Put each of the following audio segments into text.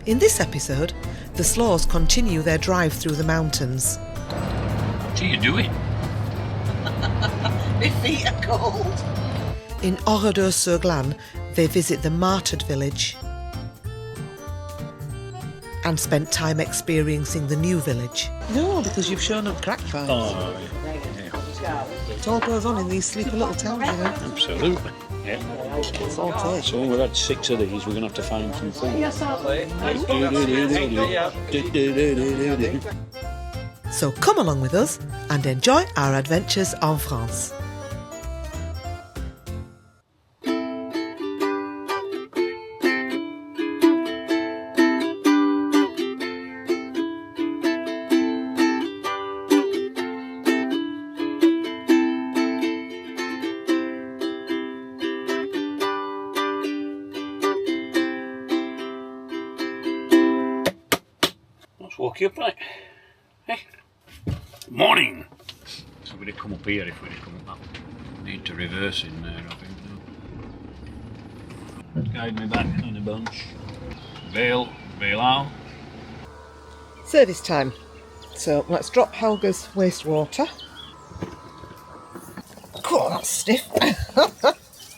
In this episode, the Slaws continue their drive through the mountains. What are you doing? My feet are cold. In Oradour-Sur-Glane, they visit the martyred village and spent time experiencing the new village. No, because you've shown up crack vibes. Oh, yeah. It all goes on in these sleepy little towns, you know. Absolutely. Yeah. It's all take. So when we've had 6 of these, we're going to have to find some food. So come along with us and enjoy our adventures en France. Woke you up, right? Hey. Morning! So we'd come up here if we'd come up that. Need to reverse in there, I think. No. Guide me back on a bunch. Bail out. Service time. So let's drop Helga's wastewater. Cool, that's stiff.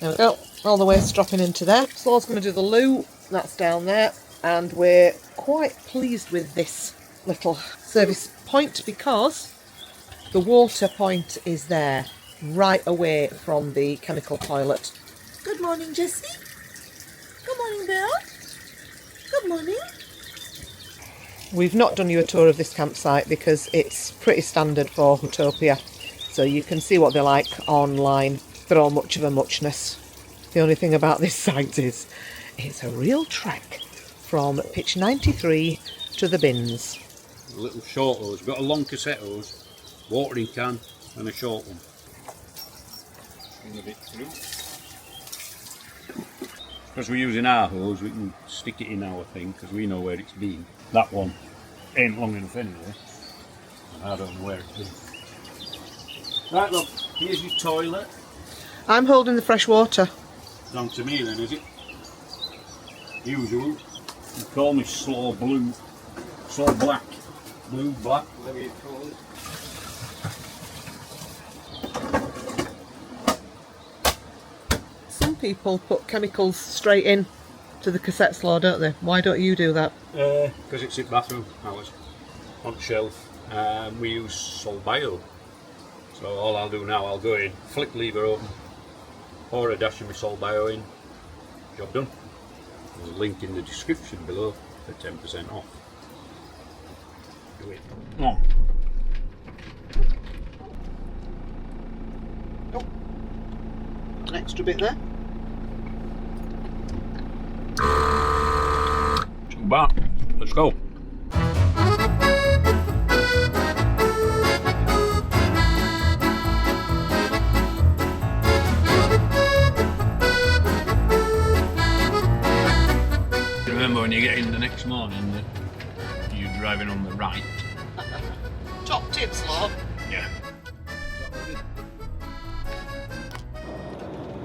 There we go. All the waste dropping into there. Slaw's going to do the loo. That's down there. And we're quite pleased with this little service point because the water point is there, right away from the chemical toilet. Good morning, Jessie. Good morning, Bill. Good morning. We've not done you a tour of this campsite because it's pretty standard for Utopia, so you can see what they're like online. They're all much of a muchness. The only thing about this site is it's a real trek from pitch 93 to the bins. A little short hose. We've got a long cassette hose, watering can, and a short one. Swing a bit through. Because we're using our hose, we can stick it in our thing because we know where it's been. That one ain't long enough anyway. I don't know where it's been. Right, look, here's your toilet. I'm holding the fresh water. It's on to me then, is it? Usual. You call me Slaw Blue, Slaw Black, Blue Black, whatever you call it. Some people put chemicals straight in to the cassette slaw, don't they? Why don't you do that? Because it's in bathroom hours, on the shelf. We use Solbio. So all I'll do now, I'll go in, flick lever open, pour a dash of my Solbio in, job done. There's a link in the description below for 10% off. Do it. No. Oh, an extra bit there. Too bad. Let's go. Remember when you get in the next morning that you're driving on the right? Top tip, Slaw. Yeah.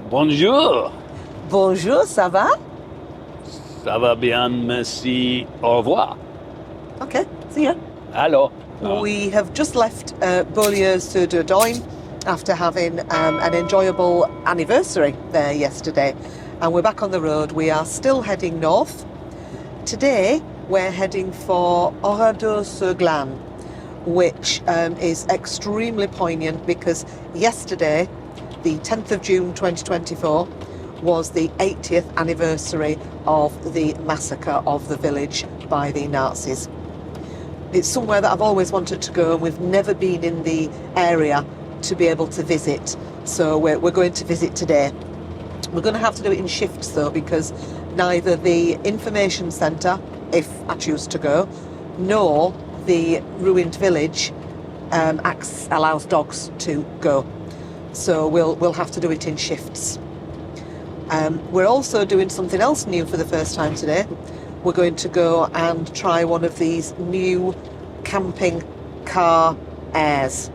Bonjour. Bonjour, ça va? Ça va bien, merci, au revoir. Okay, see ya. Hello. We have just left Beaulieu-sur-Glane after having an enjoyable anniversary there yesterday. And we're back on the road. We are still heading north. Today we're heading for Oradour-Sur-Glane, which is extremely poignant because yesterday, the 10th of June 2024, was the 80th anniversary of the massacre of the village by the Nazis. It's somewhere that I've always wanted to go and we've never been in the area to be able to visit, so we're going to visit today. We're going to have to do it in shifts though, because neither the information centre, if I choose to go, nor the ruined village allows dogs to go. So we'll have to do it in shifts. We're also doing something else new for the first time today. We're going to go and try one of these new camping car airs.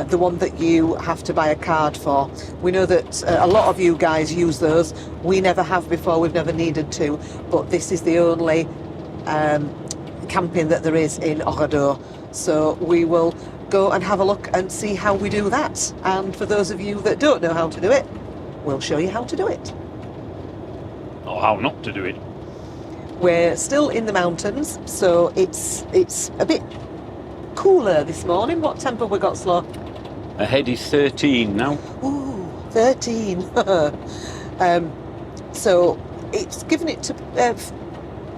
The one that you have to buy a card for. We know that a lot of you guys use those. We never have before, we've never needed to, but this is the only camping that there is in Oradour. So we will go and have a look and see how we do that. And for those of you that don't know how to do it, we'll show you how to do it. Or how not to do it. We're still in the mountains, so it's a bit cooler this morning. What temper we got, Slaw? Ahead is 13 now. Ooh, 13. So it's given it to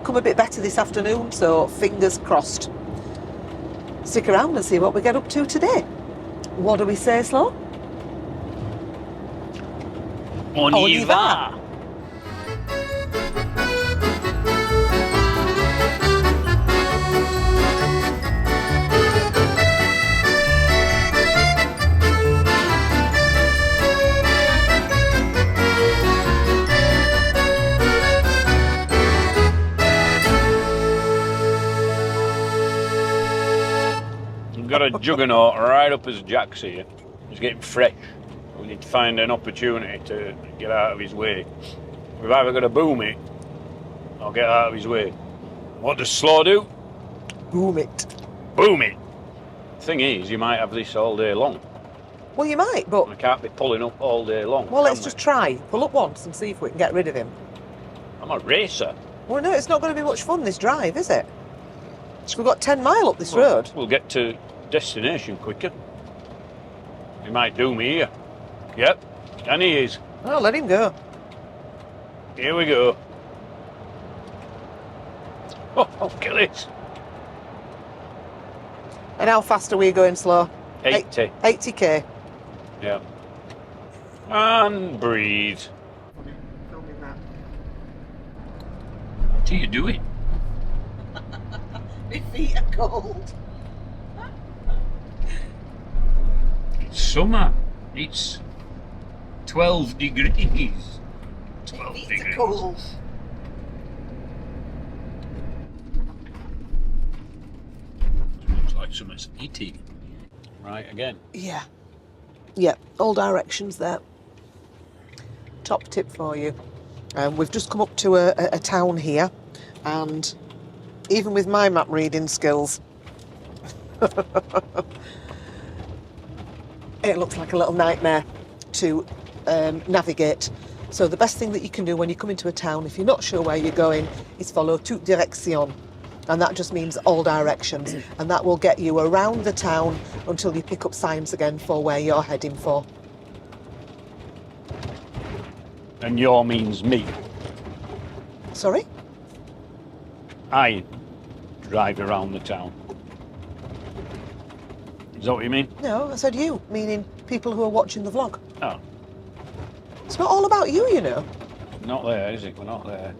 come a bit better this afternoon, so fingers crossed. Stick around and see what we get up to today. What do we say, Slaw? On y va! Got a juggernaut right up as Jack's here. He's getting fresh. We need to find an opportunity to get out of his way. We've either got to boom it or get out of his way. What does Slaw do? Boom it. Boom it! Thing is, you might have this all day long. Well, you might, but... I can't be pulling up all day long. Well, let's can just we? try. Pull up once and see if we can get rid of him. I'm a racer. Well, no, it's not going to be much fun, this drive, is it? We've got 10 mile up this road. We'll get to destination quicker. He might do me here. Yep, and he is. Oh, let him go. Here we go. Oh, kill it. And how fast are we going, Slaw? 80. 80k. Yeah. And breathe. What are you doing? My feet are cold. It's summer. It's 12 degrees. 12 degrees. Cold. Looks like something's eating. Right, again. Yeah. Yeah, all directions there. Top tip for you. We've just come up to a town here, and even with my map reading skills, it looks like a little nightmare to navigate. So the best thing that you can do when you come into a town, if you're not sure where you're going, is follow toute direction. And that just means all directions. And that will get you around the town until you pick up signs again for where you're heading for. And your means me. Sorry? I drive around the town. Is that what you mean? No, I said you, meaning people who are watching the vlog. Oh, It's not all about you, you know. not there, is it? We're not there.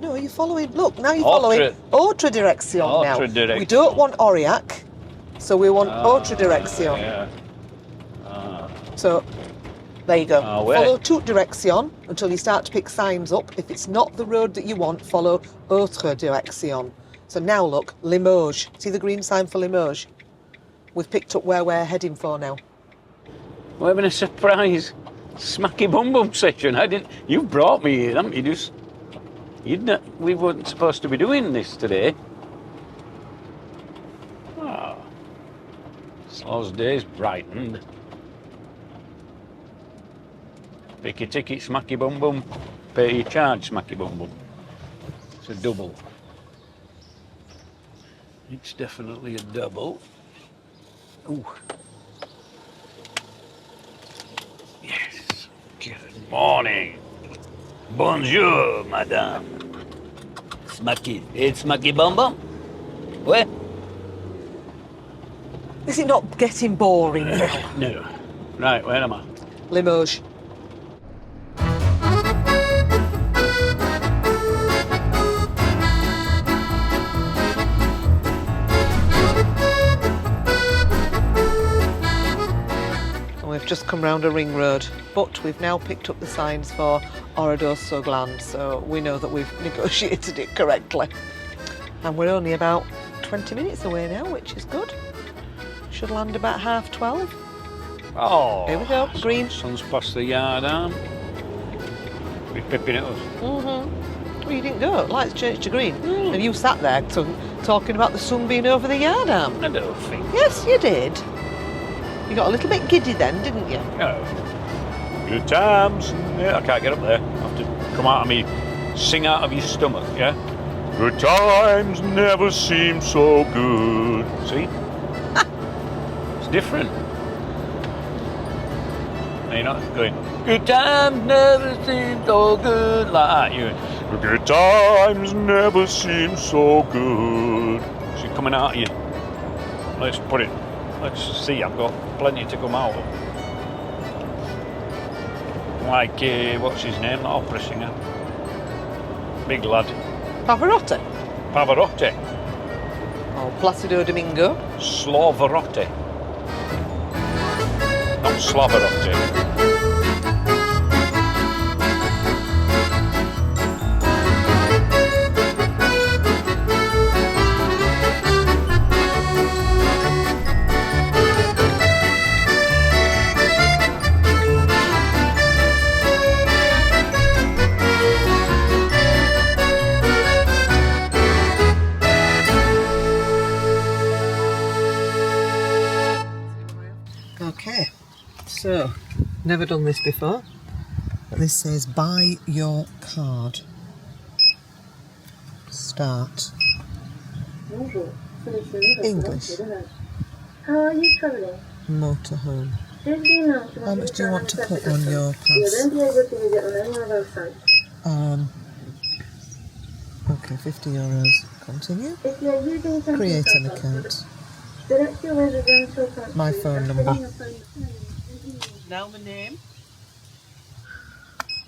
No, you're following, look, now you're following autre direction now. Autre direction. We don't want Aurillac, so we want autre direction. Yeah. So, there you go. Where? Follow toute direction until you start to pick signs up. If it's not the road that you want, follow autre direction. So now look, Limoges. See the green sign for Limoges? We've picked up where we're heading for now. We're having a surprise smacky bum bum session. You've brought me here, haven't you? We weren't supposed to be doing this today. Slaw's day's brightened. Pick your ticket, smacky bum bum. Pay your charge, smacky bum bum. It's a double. It's definitely a double. Ooh. Yes. Good morning. Bonjour, madame. Smacky. It's smacky bum bum. Where? Is it not getting boring now? No. Right, where am I? Limoges. We've just come round a ring road, but we've now picked up the signs for Oradour-Sur-Glane, so we know that we've negotiated it correctly. And we're only about 20 minutes away now, which is good. Should land about 12:30. Oh. Here we go, green. Sun's past the yard arm. We're pipping at us. Well, you didn't go. Lights changed to green. And you sat there talking about the sun being over the yard arm. I don't think. Yes, you did. You got a little bit giddy then, didn't you? No. Good times. Yeah, I can't get up there. I have to come out of me, sing out of your stomach, yeah? Good times never seem so good. See? It's different. No, you're not going, good times never seem so good, like that. You good times never seem so good. See, coming out of you. Let's see, I've got plenty to come out of. Like, what's his name, that opera singer? Big lad. Pavarotti. Pavarotti. Oh, Placido Domingo. Slavarotti. Not Slavarotti. Okay, so, never done this before, but this says buy your card. Start. English. How are you travelling? Motorhome. Please be known to How much do you want to put on your You pass? won't be able to visit on any of our sites. Okay, €50. Continue. If you are using some Create an account. select your residential account. My phone number. Now the name.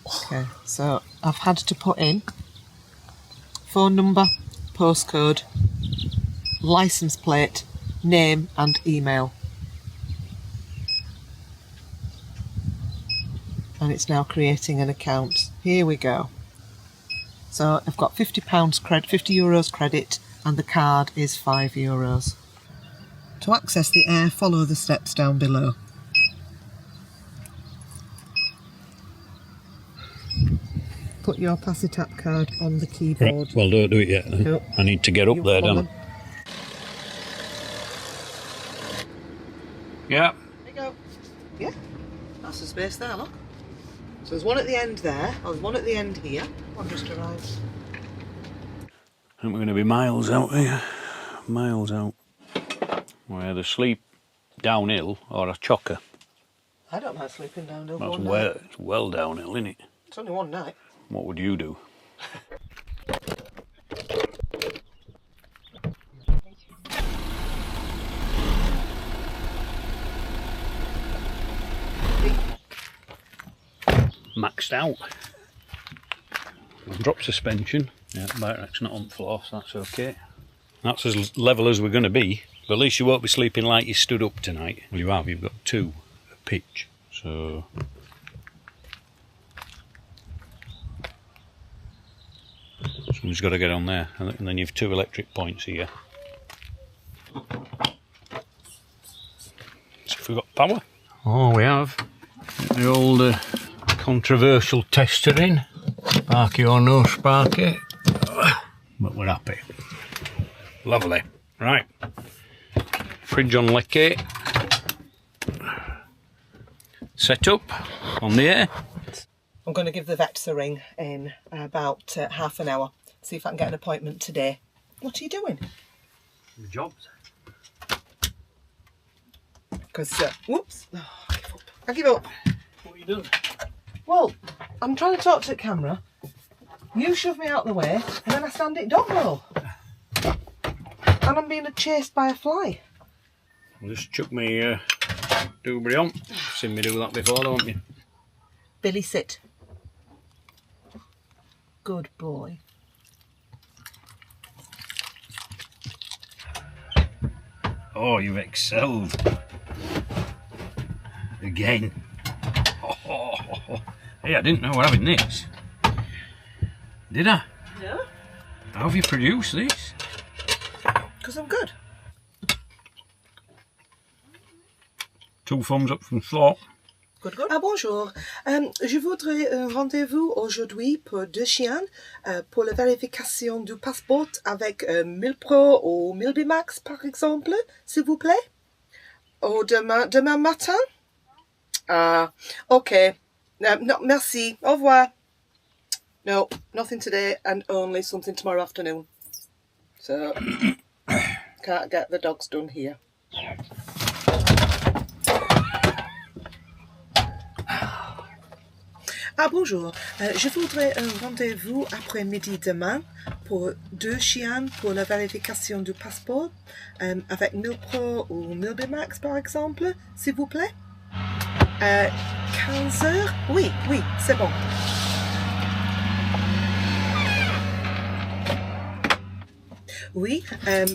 Okay, so I've had to put in phone number, postcode, license plate, name and email. And it's now creating an account. Here we go. So I've got €50 credit, €50 credit, and the card is €5. To access the air, follow the steps down below. Put your Passitap card on the keyboard. Right, well, don't do it yet. Nope. I need to get up there, don't I? Yeah. There you go. Yeah, that's the space there, look. So there's one at the end there, or there's one at the end here. One just arrived. I think we're going to be miles out here. Miles out. We're either sleep downhill or a chocker. I don't mind sleeping downhill That's one night. it's well downhill, isn't it? It's only one night. What would you do? Maxed out. Drop suspension. Yeah, bike rack's not on the floor, so that's okay. That's as level as we're going to be. But at least you won't be sleeping like you stood up tonight. Well, you have. You've got 2 at pitch. So someone's got to get on there, and then you've 2 electric points here. So if we've got power. Oh, we have. The old controversial tester in. Sparky or no sparky. But we're happy. Lovely. Right. Fridge on lecky. Set up on the air. I'm going to give the vets a ring in about half an hour. See if I can get an appointment today. What are you doing? The jobs. Because, whoops. Oh, I give up. What are you doing? Well, I'm trying to talk to the camera. You shove me out the way, and then I stand at dog roll. And I'm being chased by a fly. Just chuck me doobry on. Seen me do that before, don't you? Billy, sit. Good boy. Oh, you've excelled. Again. Oh. Hey, I didn't know we're having this. Did I? No. How have you produced this? Because I'm good. 2 thumbs up from Slaw. Good, good. Ah, bonjour. Je voudrais un rendez-vous aujourd'hui pour 2 chiens pour la vérification du passeport avec 1000 Pro ou 1000 Bimax, par exemple, s'il vous plaît. Ou demain matin? Ah, okay. No, merci. Au revoir. No, nothing today and only something tomorrow afternoon. So, can't get the dogs done here. Ah, bonjour. Je voudrais un rendez-vous après-midi demain pour 2 chiens pour la vérification du passeport avec 1000 Pro ou 1000 Bimax, par exemple, s'il vous plaît. 15 heures? Oui, c'est bon. Oui,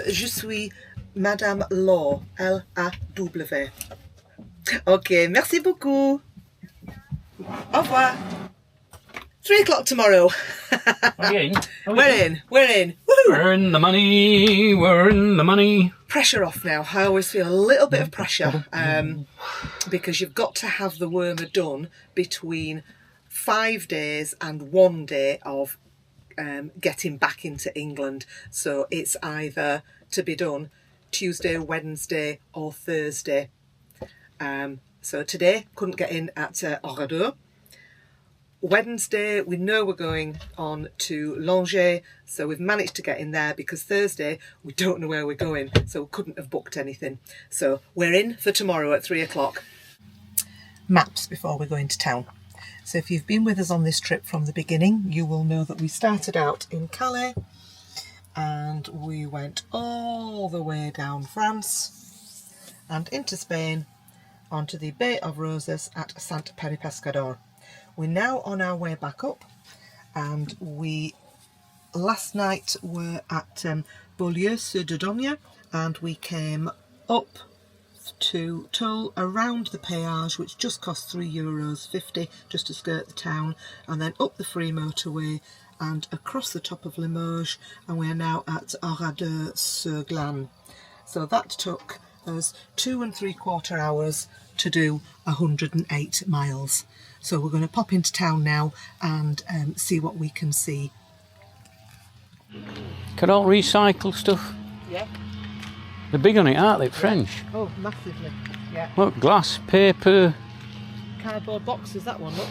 je suis Madame Law, L-A-W. Ok, merci beaucoup. Au revoir. 3 o'clock tomorrow. We're in. We're in. Woohoo! We're in the money. We're in the money. Pressure off now. I always feel a little bit of pressure because you've got to have the wormer done between 5 days and 1 day of getting back into England. So it's either to be done Tuesday, Wednesday or Thursday. So today, couldn't get in at Oradour. Wednesday, we know we're going on to Langeais, so we've managed to get in there because Thursday, we don't know where we're going, so we couldn't have booked anything. So we're in for tomorrow at 3 o'clock. Maps before we go into town. So if you've been with us on this trip from the beginning, you will know that we started out in Calais and we went all the way down France and into Spain onto the Bay of Roses at Saint-Péry-Pescador. We're now on our way back up, and we last night were at Beaulieu-sur-Glane, and we came up to toll around the péage, which just cost €3.50 just to skirt the town, and then up the free motorway and across the top of Limoges, and we're now at Oradour-Sur-Glane. So that took us 2 3/4 hours to do 108 miles. So we're going to pop into town now and see what we can see. Can all recycle stuff? Yeah. They're big on it, aren't they? French. Oh, massively. Yeah. Look, glass, paper, Cardboard boxes, that one, look.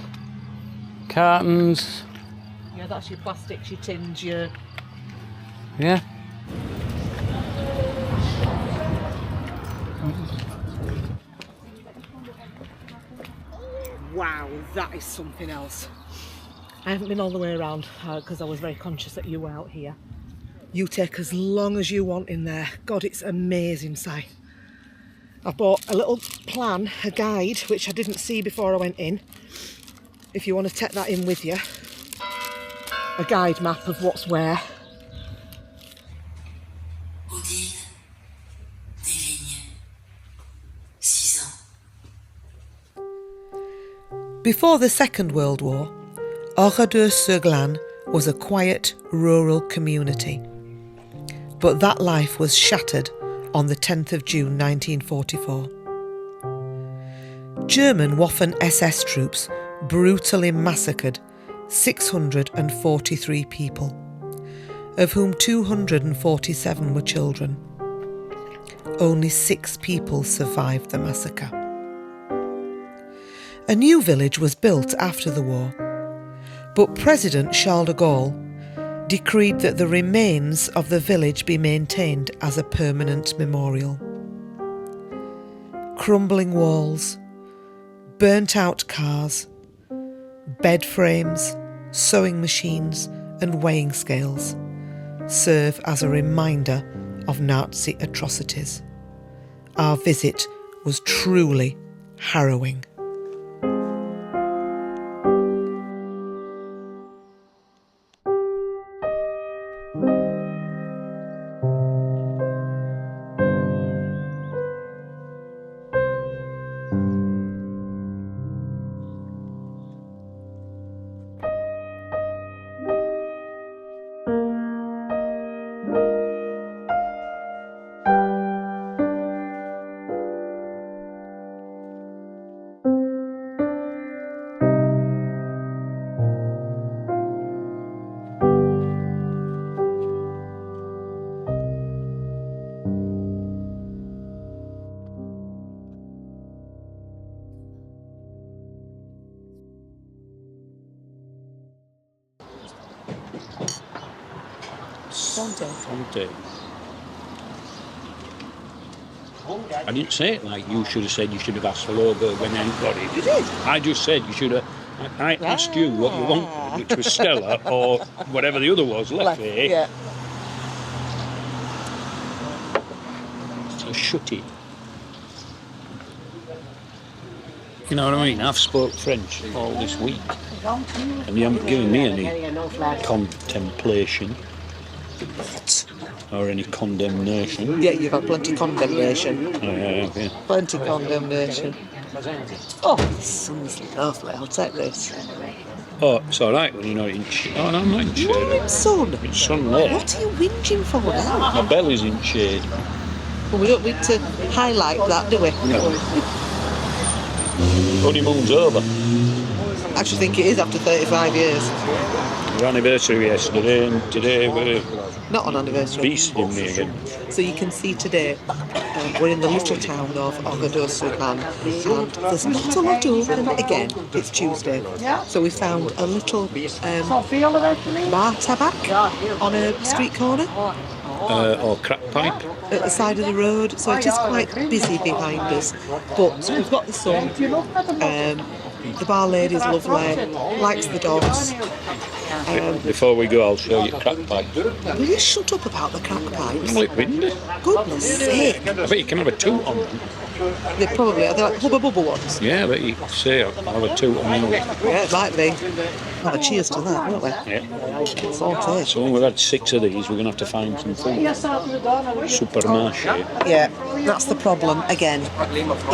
cartons. Yeah, that's your plastics, your tins, your... Yeah. Wow, that is something else. I haven't been all the way around because I was very conscious that you were out here. You take as long as you want in there. God, it's amazing sight. I've bought a little plan, a guide, which I didn't see before I went in. If you want to take that in with you. A guide map of what's where. Odile, Deslignes, 6 ans. Before the Second World War, Oradour-Sur-Glane was a quiet rural community. But that life was shattered on the 10th of June 1944. German Waffen SS troops brutally massacred 643 people, of whom 247 were children. Only 6 people survived the massacre. A new village was built after the war, but President Charles de Gaulle decreed that the remains of the village be maintained as a permanent memorial. Crumbling walls, burnt-out cars, bed frames, sewing machines and weighing scales serve as a reminder of Nazi atrocities. Our visit was truly harrowing. Conte. I didn't say it like you should have said. You should have asked for logo when I got it. You did? I just said you should have. I asked you what you wanted, which was Stella or whatever the other was, Leffy. Yeah. So shut it. You know what I mean? I've spoke French all this week, and you haven't given me any contemplation or any condemnation. Yeah, you've had plenty condemnation. Yeah. Plenty condemnation. Oh, the sun's lovely. I'll take this. Oh, it's all right when you're not in shade. Oh, no, I'm not in shade. You're in sun. It's sunlit. What are you whinging for now? My belly's in shade. Well, we don't need to highlight that, do we? No. Honeymoon's over. I actually think it is after 35 years. Our anniversary yesterday, and today we're Not on anniversary. feasting me again. So you can see today we're in the little town of Oradour-Sur-Glane, and there's not a lot open. Again, it's Tuesday. So we found a little bar tabac on a street corner Or crack pipe. at the side of the road. So it is quite busy behind us. But we've got the sun. The bar lady's lovely, likes the dogs. Before we go, I'll show you crack pipe. Will you shut up about the crack pipes? Well, it windy. Goodness sake. I bet you can have a toot on them. They probably are. They're like Hubba Bubba ones. Yeah, I bet you say I'll have a toot on them. Yeah, it might be. Have a cheers to that, won't we? Yeah. It's all taste. So when we've had 6 of these, we're going to have to find some food. Supermarché. Yeah, that's the problem again.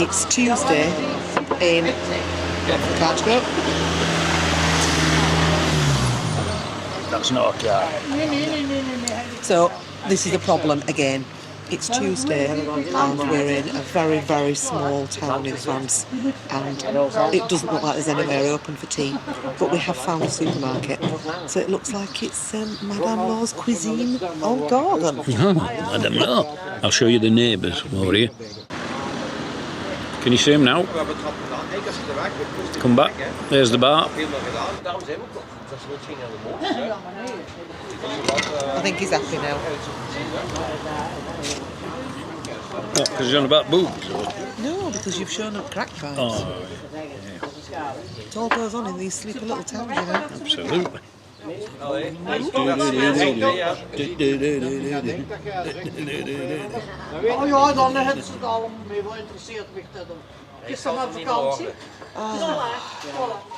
It's Tuesday in Can't go. That's not a car. So this is the problem again. It's Tuesday and we're in a very, very small town in France, and it doesn't look like there's anywhere open for tea, but we have found a supermarket. So it looks like it's Madame Law's cuisine en garden. I don't know. I'll show you the neighbours over here. Can you see them now? Come back. There's the bar. I think he's happy now. What, because he's on about boobs? Or? No, because you've shown up crack pipes. Oh, It all goes on in these sleepy little towns, you know. absolutely. Ja, dan het ze daarom mee wel interesseert mich dat. Het is maar vakantie.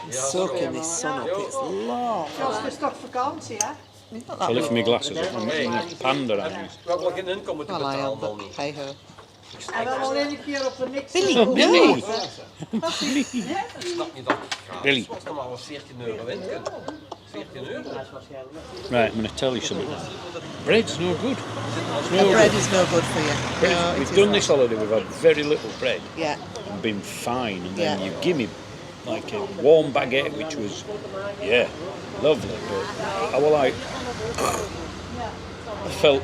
Soaking this sun up, it's long. Ja, het is toch vakantie, hè? I'll lift my glasses up. I'm getting a panda eyes. Welke geen inkomen te Well, I betalen am, dan but niet. hey ho. En dan alleen een keer op de niks. Billy, Oh, Billy! Ik snap niet dat het gratis Billy. was. Dan maar was 14 euro in. 14 euro. Right, I'm going to tell you something. Bread's no good. The bread is no good for you. No, it We've is done not. this holiday, we've had very little bread Yeah. and been fine, and then Yeah. you give me like a warm baguette, which was, yeah, lovely, but I was like, I felt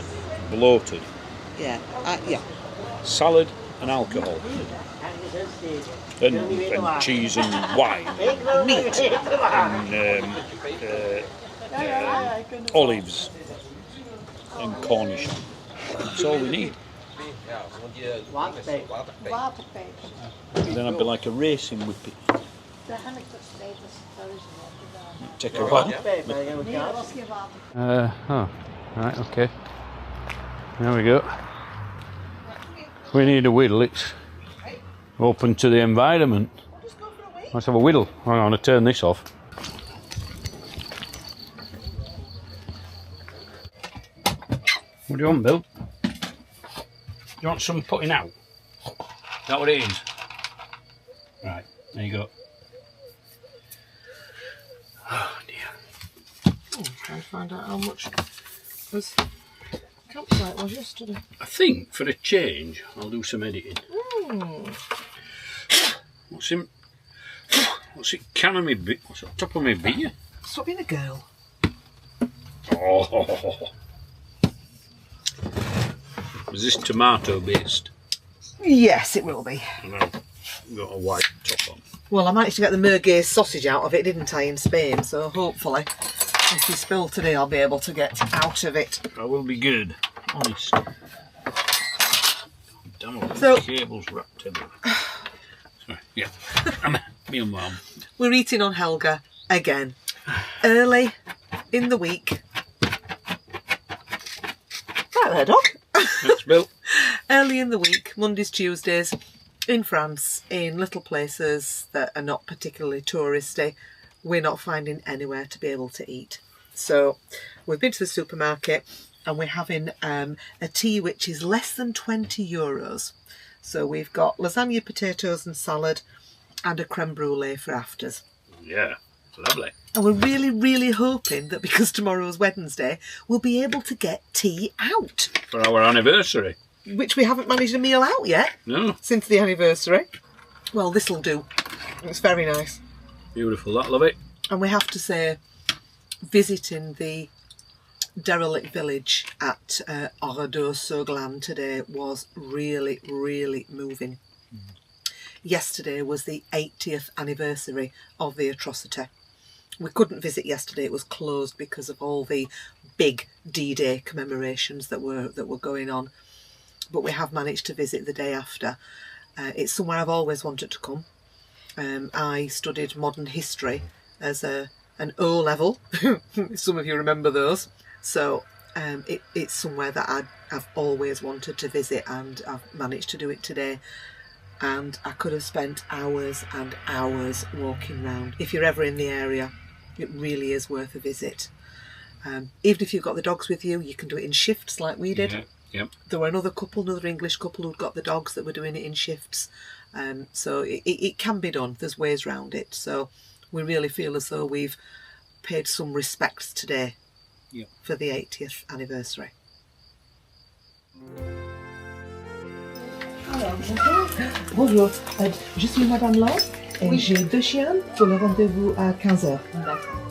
bloated. Yeah. Yeah. Salad and alcohol. And cheese and wine. Meat. And olives and Cornish. That's all we need. Ja, want die waterpijp. Waterpijp. And then I'd be like a racing whippet. Daar heb ik toch spijters thuis gedaan. Take a while. Nee, dat was geen water. Right, okay. There we go. We need a whittle. It's open to the environment. Let's have a whittle. Hang on, I'll turn this off. What do you want, Bill? You want some putting out? Is that what it is? Right, there you go. Oh dear. I'm trying to find out how much this campsite was yesterday. I think for a change, I'll do some editing. What's it can of me beer? What's on top of my beer? Stop being a girl. Oh. Is this tomato based? Yes, it will be. And I've got a white top on. Well, I managed to get the merguez sausage out of it, didn't I, in Spain? So hopefully If you spill today, I'll be able to get out of it. I will be good, honest. Damn all So- the cables wrapped in it. Sorry, yeah. Me and Mum. We're eating on Helga again. Early in the week. Right there, dog. Thanks, Bill. Early in the week, Mondays, Tuesdays, in France, in little places that are not particularly touristy, we're not finding anywhere to be able to eat. So we've been to the supermarket and we're having a tea which is less than €20. So we've got lasagna, potatoes and salad and a creme brulee for afters. Yeah, lovely. And we're really, really hoping that because tomorrow's Wednesday, we'll be able to get tea out, For our anniversary. which we haven't managed a meal out yet No, since the anniversary. Well, this'll do. It's very nice. beautiful, that, love it. And we have to say, visiting the derelict village at Oradour-Sur-Glane today was really, really moving. Yesterday was the 80th anniversary of the atrocity. We couldn't visit yesterday, it was closed because of all the big D-Day commemorations that were going on. But we have managed to visit the day after. It's somewhere I've always wanted to come. I studied modern history as an O level. Some of you remember those. So it's somewhere that I've always wanted to visit, and I've managed to do it today. And I could have spent hours and hours walking round. If you're ever in the area, it really is worth a visit. Even if you've got the dogs with you, you can do it in shifts like we did. Yeah, yep. There were another English couple who'd got the dogs that were doing it in shifts. So it can be done. There's ways round it. So we really feel as though we've paid some respects today for the 80th anniversary. Bonjour, je suis Madame Law et j'ai 2 chiens pour le rendez-vous à 15h. D'accord.